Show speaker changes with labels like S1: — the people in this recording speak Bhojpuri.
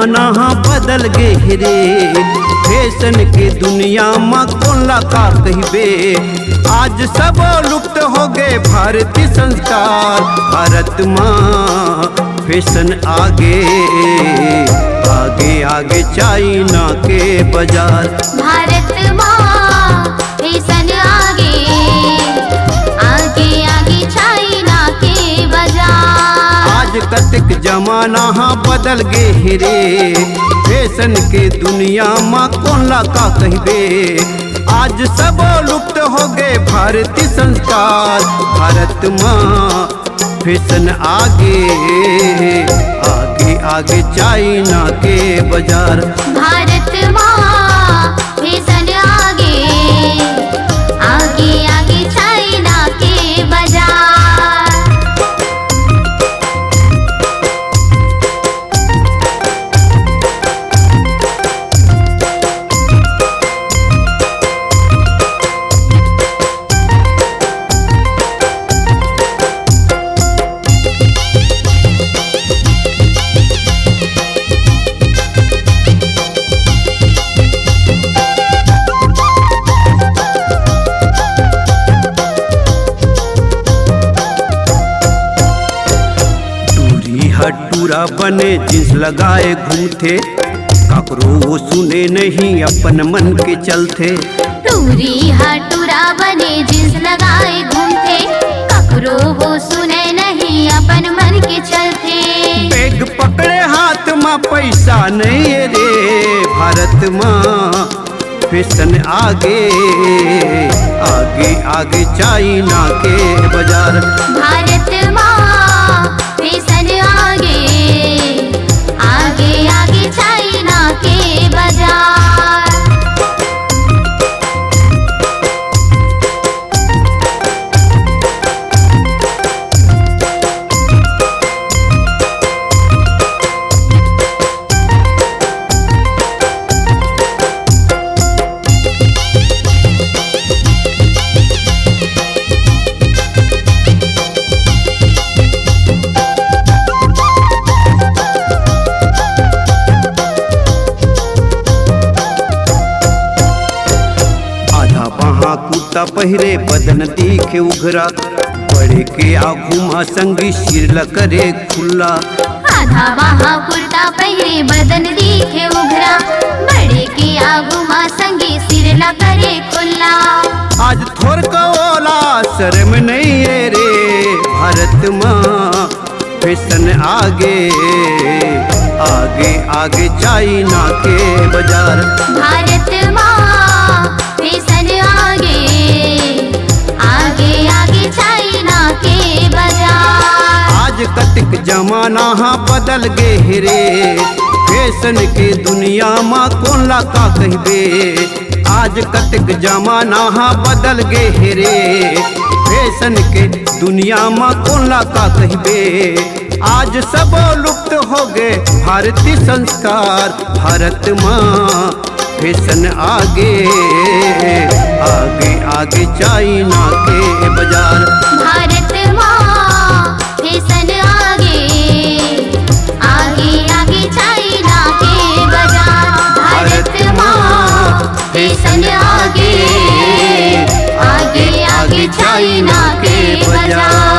S1: जमाना बदल गे रे, फैशन के दुनिया में कोला का कहबे। आज सब लुप्त हो गए भारतीय संस्कार, भारत माँ फैशन आगे आगे आगे चाइना के बाजार।
S2: भारत माँ फैशन आगे आगे आगे चाइना के बाजार।
S1: आज कतिक जमाना बदल गे रे, फैशन के दुनिया में कोला का कहबे। आज सब लुप्त हो गए भारतीय संस्कार, भारत माँ फैशन आगे आगे आगे चाइना के बाजार।
S2: भारत माँ फैशन आगे आगे आगे चाइना के बाजार।
S1: हटूरा बने जींस लगाए घूमते, ककरो वो सुने नहीं अपन मन के चलते।
S2: टूरी हटूरा बने जींस लगाए घूमते, ककरो वो सुने नहीं अपन मन के चलते।
S1: बैग पकड़े हाथ में पैसा नहीं है रे, भारत माँ फैशन आगे आगे आगे चाइना के बाजार।
S2: भारत माँ फैशन आगे आगे आगे चाइना के बाजार।
S1: कुर्ता पहिरे बदन दिखे उघरा, बड़े के आगू माँ संगी सिर करे खुला।
S2: आधा बाहा कुर्ता पहिरे बदन दिखे उघरा, बड़े के आगू माँ संगी सिर करे खुला।
S1: आज थोर कवोला शर्म नहीं है रे, भारत माँ फैशन आगे आगे आगे चाइना के बाजार।
S2: भारत माँ फैशन आगे आगे आगे चाइना के बाजार।
S1: आज कतिक जमाना बदल गे रे, फैशन के दुनिया में कोला का कहबे। आज कतिक जमाना बदल गे रे, फैशन के दुनिया में कोला का कहबे। आज सब लुप्त हो गए भारतीय संस्कार, भारत माँ फैशन आगे आगे आगे चाइना के बाजार।
S2: भारत माँ फैशन आगे आगे आगे चाइना के बाजार। भारत माँ फैशन आगे आगे आगे चाइना के बाजार।